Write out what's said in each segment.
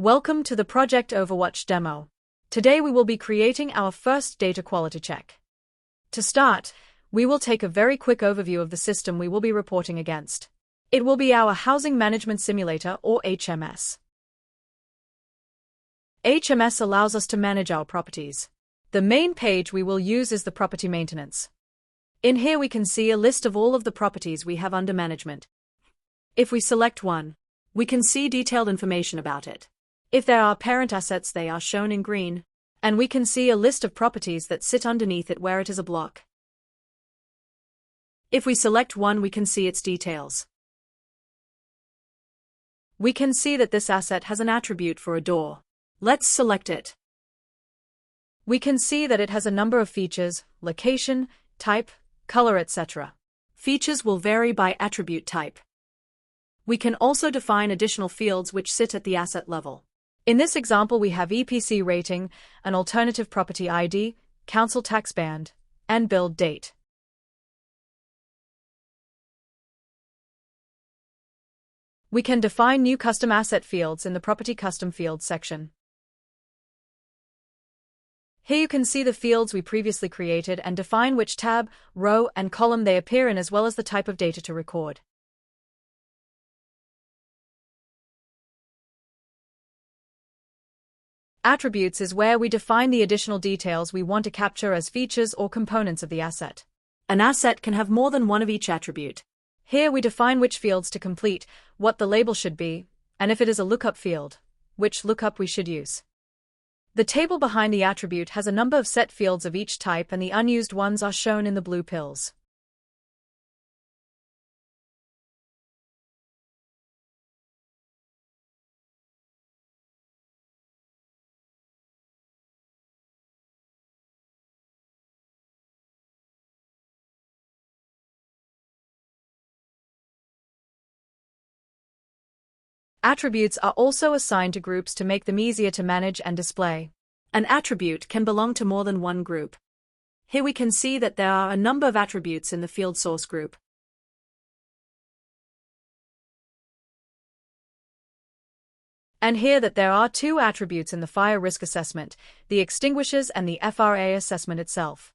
Welcome to the Project Overwatch demo. Today we will be creating our first data quality check. To start, we will take a very quick overview of the system we will be reporting against. It will be our Housing Management Simulator or HMS. HMS allows us to manage our properties. The main page we will use is the property maintenance. In here we can see a list of all of the properties we have under management. If we select one, we can see detailed information about it. If there are parent assets, they are shown in green, and we can see a list of properties that sit underneath it where it is a block. If we select one, we can see its details. We can see that this asset has an attribute for a door. Let's select it. We can see that it has a number of features, location, type, color, etc. Features will vary by attribute type. We can also define additional fields which sit at the asset level. In this example, we have EPC rating, an alternative property ID, council tax band, and build date. We can define new custom asset fields in the Property Custom Fields section. Here you can see the fields we previously created and define which tab, row, and column they appear in, as well as the type of data to record. Attributes is where we define the additional details we want to capture as features or components of the asset. An asset can have more than one of each attribute. Here we define which fields to complete, what the label should be, and if it is a lookup field, which lookup we should use. The table behind the attribute has a number of set fields of each type, and the unused ones are shown in the blue pills. Attributes are also assigned to groups to make them easier to manage and display. An attribute can belong to more than one group. Here we can see that there are a number of attributes in the field source group. And here that there are two attributes in the fire risk assessment, the extinguishers and the FRA assessment itself.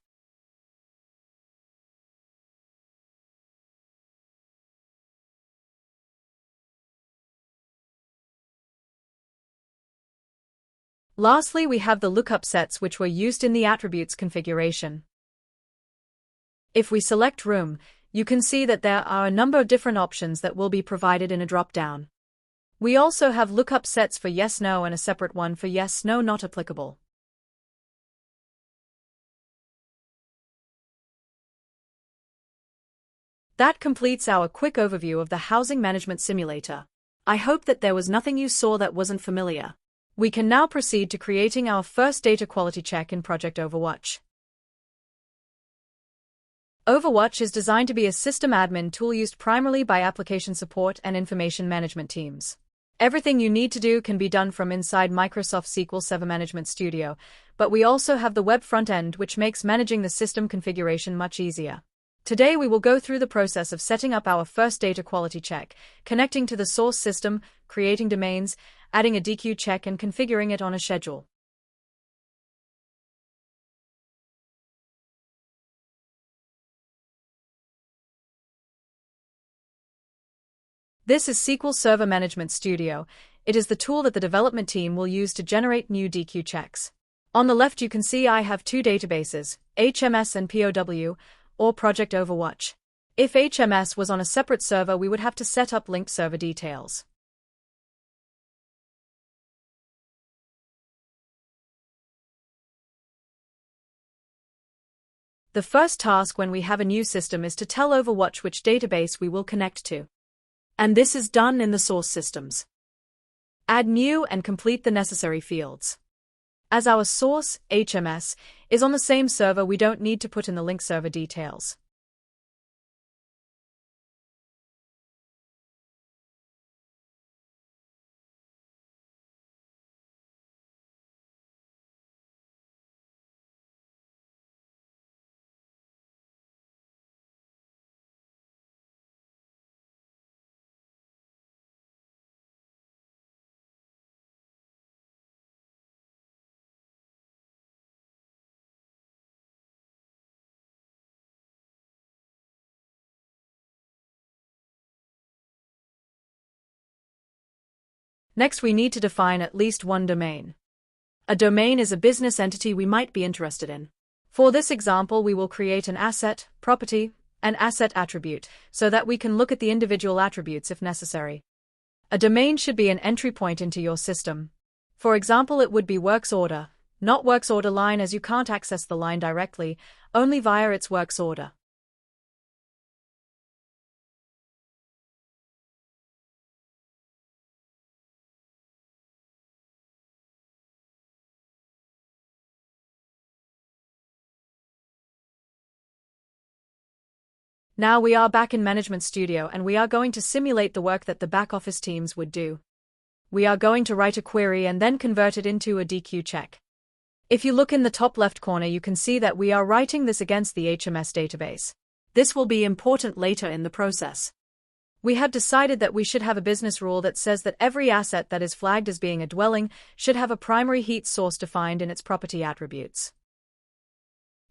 Lastly, we have the lookup sets which were used in the attributes configuration. If we select room, you can see that there are a number of different options that will be provided in a drop-down. We also have lookup sets for yes, no, and a separate one for yes, no, not applicable. That completes our quick overview of the Housing Management Simulator. I hope that there was nothing you saw that wasn't familiar. We can now proceed to creating our first data quality check in Project Overwatch. Overwatch is designed to be a system admin tool used primarily by application support and information management teams. Everything you need to do can be done from inside Microsoft SQL Server Management Studio, but we also have the web front end, which makes managing the system configuration much easier. Today we will go through the process of setting up our first data quality check, connecting to the source system, creating domains, adding a DQ check, and configuring it on a schedule. This is SQL Server Management Studio. It is the tool that the development team will use to generate new DQ checks. On the left you can see I have two databases, HMS and POW, or Project Overwatch. If HMS was on a separate server, we would have to set up linked server details. The first task when we have a new system is to tell Overwatch which database we will connect to. And this is done in the source systems. Add new and complete the necessary fields. As our source, HMS, is on the same server, we don't need to put in the link server details. Next, we need to define at least one domain. A domain is a business entity we might be interested in. For this example, we will create an asset, property, and asset attribute, so that we can look at the individual attributes if necessary. A domain should be an entry point into your system. For example, it would be works order, not works order line, as you can't access the line directly, only via its works order. Now we are back in Management Studio and we are going to simulate the work that the back office teams would do. We are going to write a query and then convert it into a DQ check. If you look in the top left corner, you can see that we are writing this against the HMS database. This will be important later in the process. We have decided that we should have a business rule that says that every asset that is flagged as being a dwelling should have a primary heat source defined in its property attributes.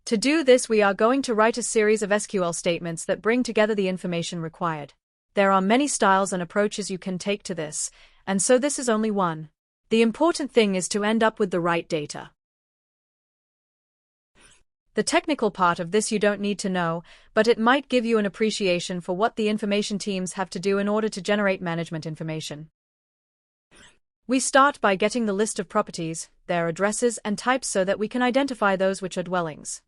To do this, we are going to write a series of SQL statements that bring together the information required. There are many styles and approaches you can take to this, and so this is only one. The important thing is to end up with the right data. The technical part of this you don't need to know, but it might give you an appreciation for what the information teams have to do in order to generate management information. We start by getting the list of properties, their addresses and types, so that we can identify those which are dwellings.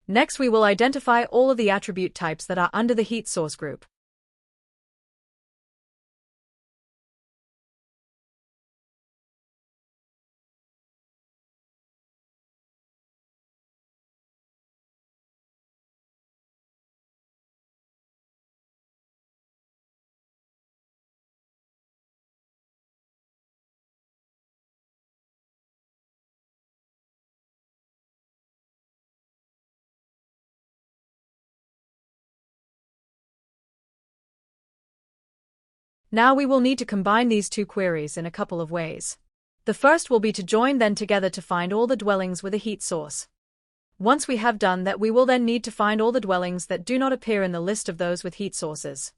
Next, we will identify all of the attribute types that are under the heat source group. Now we will need to combine these two queries in a couple of ways. The first will be to join them together to find all the dwellings with a heat source. Once we have done that, we will then need to find all the dwellings that do not appear in the list of those with heat sources.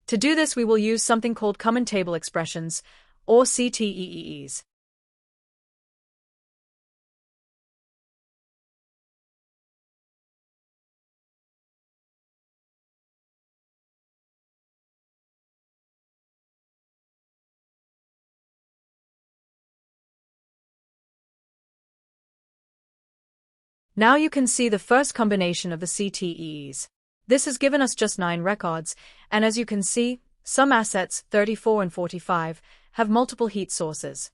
To do this, we will use something called common table expressions, or CTEEs. Now you can see the first combination of the CTEs. This has given us just 9 records, and as you can see, some assets, 34 and 45, have multiple heat sources.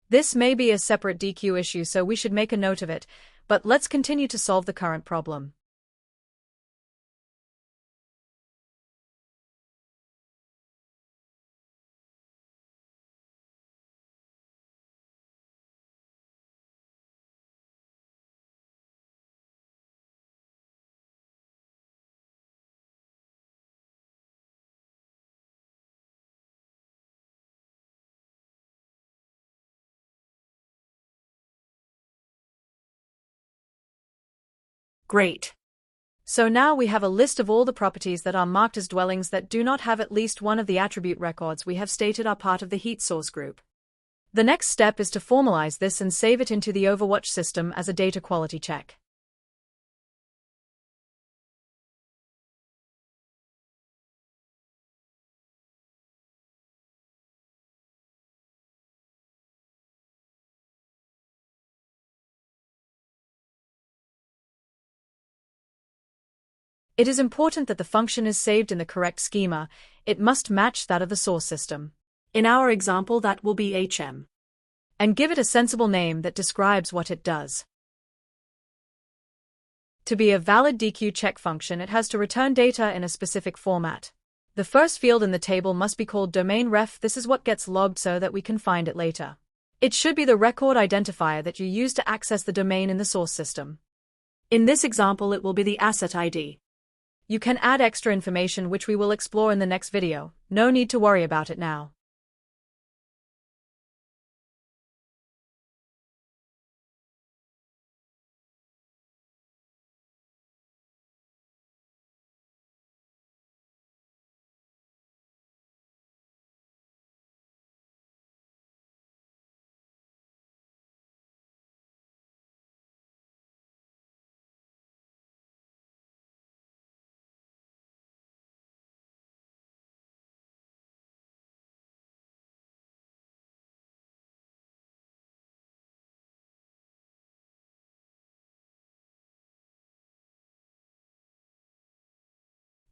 This may be a separate DQ issue, so we should make a note of it, but let's continue to solve the current problem. Great. So now we have a list of all the properties that are marked as dwellings that do not have at least one of the attribute records we have stated are part of the heat source group. The next step is to formalize this and save it into the Overwatch system as a data quality check. It is important that the function is saved in the correct schema. It must match that of the source system. In our example, that will be HM. And give it a sensible name that describes what it does. To be a valid DQ check function, it has to return data in a specific format. The first field in the table must be called domain ref. This is what gets logged so that we can find it later. It should be the record identifier that you use to access the domain in the source system. In this example, it will be the asset ID. You can add extra information which we will explore in the next video. No need to worry about it now.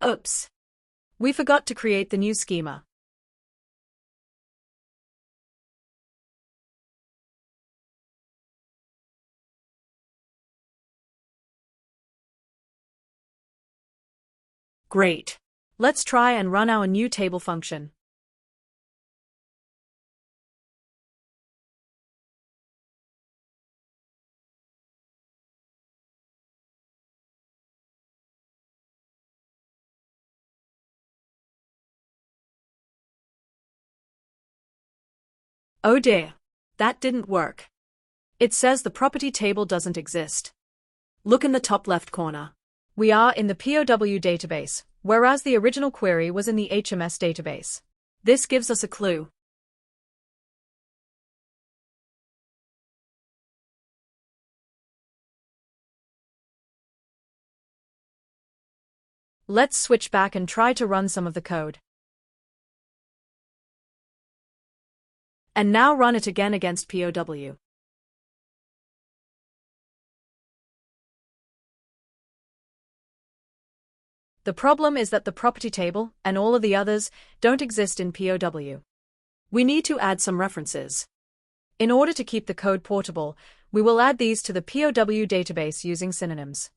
Oops. We forgot to create the new schema. Great. Let's try and run our new table function. Oh dear. That didn't work. It says the property table doesn't exist. Look in the top left corner. We are in the POW database, whereas the original query was in the HMS database. This gives us a clue. Let's switch back and try to run some of the code. And now run it again against POW. The problem is that the property table, and all of the others, don't exist in POW. We need to add some references. In order to keep the code portable, we will add these to the POW database using synonyms.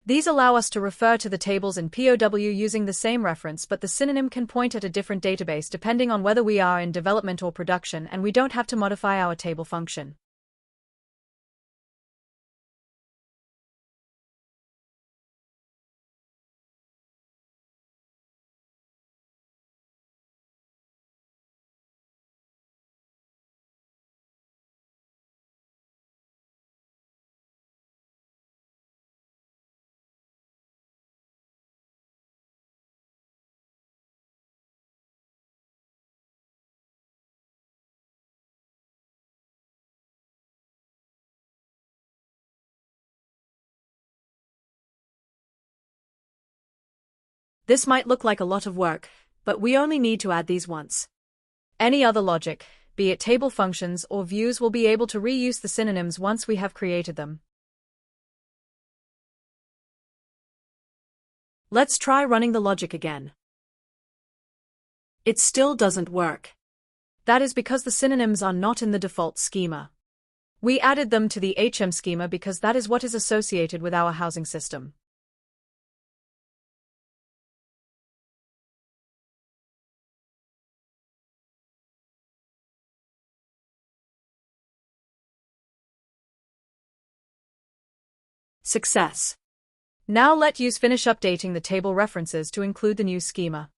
These allow us to refer to the tables in POW using the same reference, but the synonym can point at a different database depending on whether we are in development or production, and we don't have to modify our table function. This might look like a lot of work, but we only need to add these once. Any other logic, be it table functions or views, will be able to reuse the synonyms once we have created them. Let's try running the logic again. It still doesn't work. That is because the synonyms are not in the default schema. We added them to the HM schema because that is what is associated with our housing system. Success. Now let's finish updating the table references to include the new schema.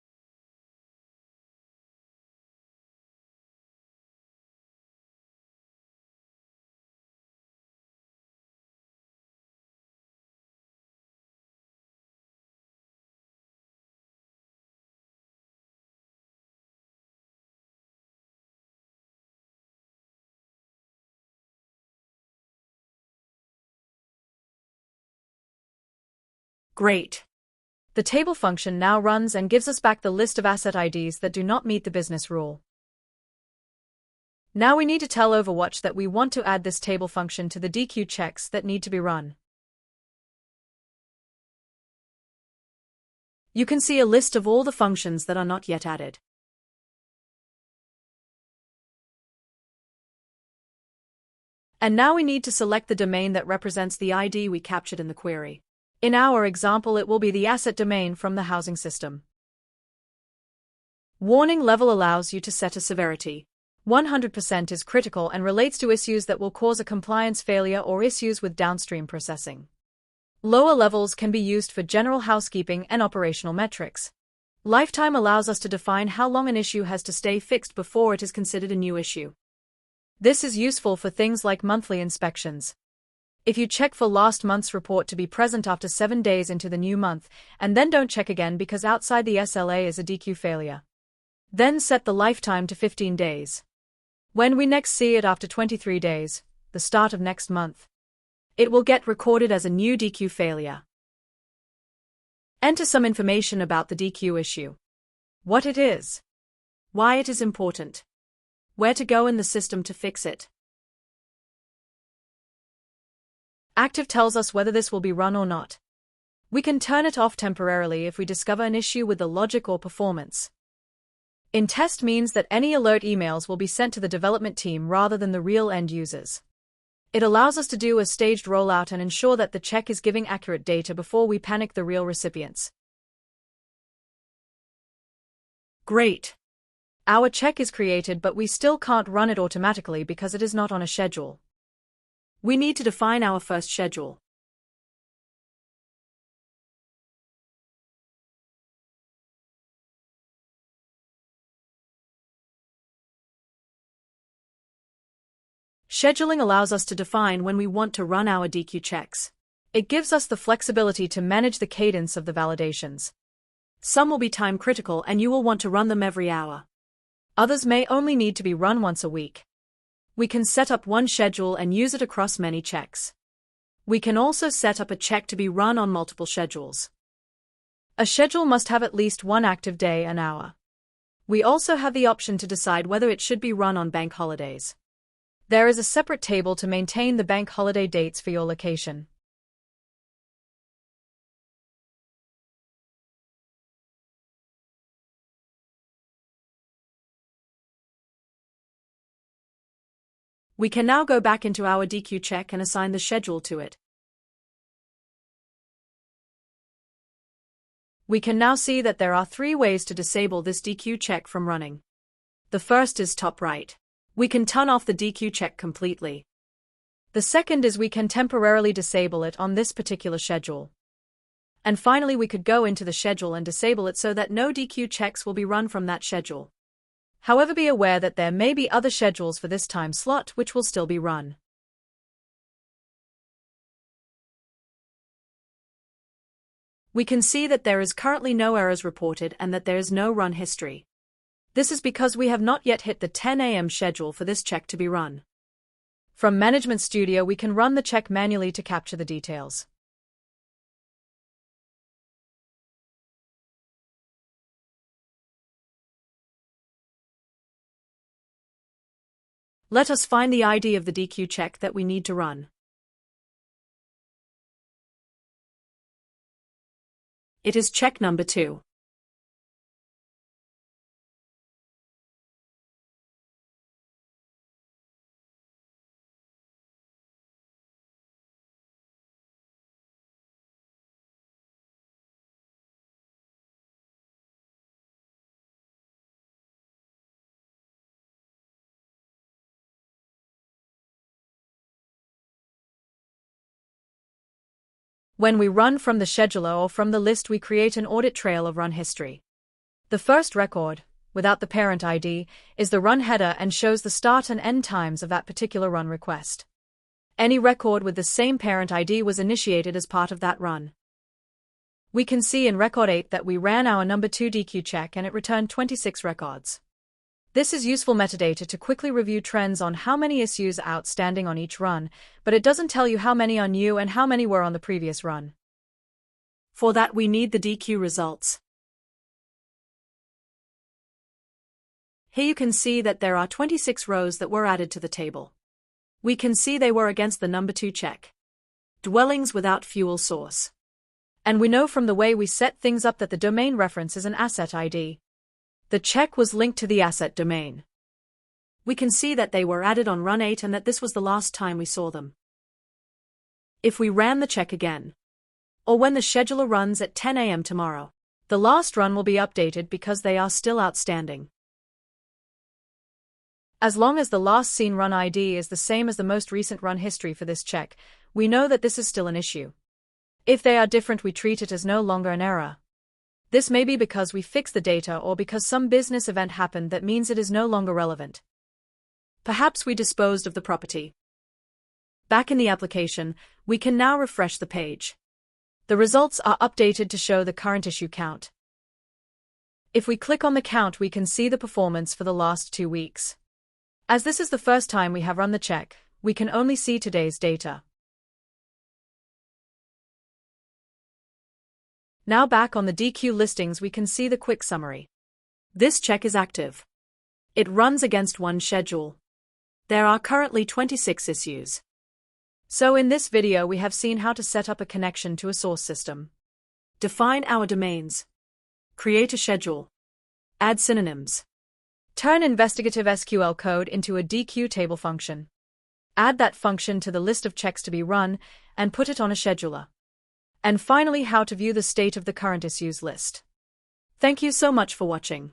Great. The table function now runs and gives us back the list of asset IDs that do not meet the business rule. Now we need to tell Overwatch that we want to add this table function to the DQ checks that need to be run. You can see a list of all the functions that are not yet added. And now we need to select the domain that represents the ID we captured in the query. In our example, it will be the asset domain from the housing system. Warning level allows you to set a severity. 100% is critical and relates to issues that will cause a compliance failure or issues with downstream processing. Lower levels can be used for general housekeeping and operational metrics. Lifetime allows us to define how long an issue has to stay fixed before it is considered a new issue. This is useful for things like monthly inspections. If you check for last month's report to be present after 7 days into the new month, and then don't check again because outside the SLA is a DQ failure, then set the lifetime to 15 days. When we next see it after 23 days, the start of next month, it will get recorded as a new DQ failure. Enter some information about the DQ issue. What it is. Why it is important. Where to go in the system to fix it. Active tells us whether this will be run or not. We can turn it off temporarily if we discover an issue with the logic or performance. In test means that any alert emails will be sent to the development team rather than the real end users. It allows us to do a staged rollout and ensure that the check is giving accurate data before we panic the real recipients. Great! Our check is created, but we still can't run it automatically because it is not on a schedule. We need to define our first schedule. Scheduling allows us to define when we want to run our DQ checks. It gives us the flexibility to manage the cadence of the validations. Some will be time critical and you will want to run them every hour. Others may only need to be run once a week. We can set up one schedule and use it across many checks. We can also set up a check to be run on multiple schedules. A schedule must have at least one active day an hour. We also have the option to decide whether it should be run on bank holidays. There is a separate table to maintain the bank holiday dates for your location. We can now go back into our DQ check and assign the schedule to it. We can now see that there are 3 ways to disable this DQ check from running. The first is top right. We can turn off the DQ check completely. The second is we can temporarily disable it on this particular schedule. And finally, we could go into the schedule and disable it so that no DQ checks will be run from that schedule. However, be aware that there may be other schedules for this time slot which will still be run. We can see that there is currently no errors reported and that there is no run history. This is because we have not yet hit the 10 a.m. schedule for this check to be run. From Management Studio, we can run the check manually to capture the details. Let us find the ID of the DQ check that we need to run. It is check number 2. When we run from the scheduler or from the list, we create an audit trail of run history. The first record, without the parent ID, is the run header and shows the start and end times of that particular run request. Any record with the same parent ID was initiated as part of that run. We can see in record 8 that we ran our number 2 DQ check and it returned 26 records. This is useful metadata to quickly review trends on how many issues are outstanding on each run, but it doesn't tell you how many are new and how many were on the previous run. For that, we need the DQ results. Here you can see that there are 26 rows that were added to the table. We can see they were against the number 2 check. Dwellings without fuel source. And we know from the way we set things up that the domain reference is an asset ID. The check was linked to the asset domain. We can see that they were added on run 8 and that this was the last time we saw them. If we ran the check again, or when the scheduler runs at 10 a.m. tomorrow, the last run will be updated because they are still outstanding. As long as the last seen run ID is the same as the most recent run history for this check, we know that this is still an issue. If they are different, we treat it as no longer an error. This may be because we fixed the data or because some business event happened that means it is no longer relevant. Perhaps we disposed of the property. Back in the application, we can now refresh the page. The results are updated to show the current issue count. If we click on the count, we can see the performance for the last 2 weeks. As this is the first time we have run the check, we can only see today's data. Now back on the DQ listings, we can see the quick summary. This check is active. It runs against one schedule. There are currently 26 issues. So in this video we have seen how to set up a connection to a source system. Define our domains. Create a schedule. Add synonyms. Turn investigative SQL code into a DQ table function. Add that function to the list of checks to be run and put it on a scheduler. And finally, how to view the state of the current issues list. Thank you so much for watching.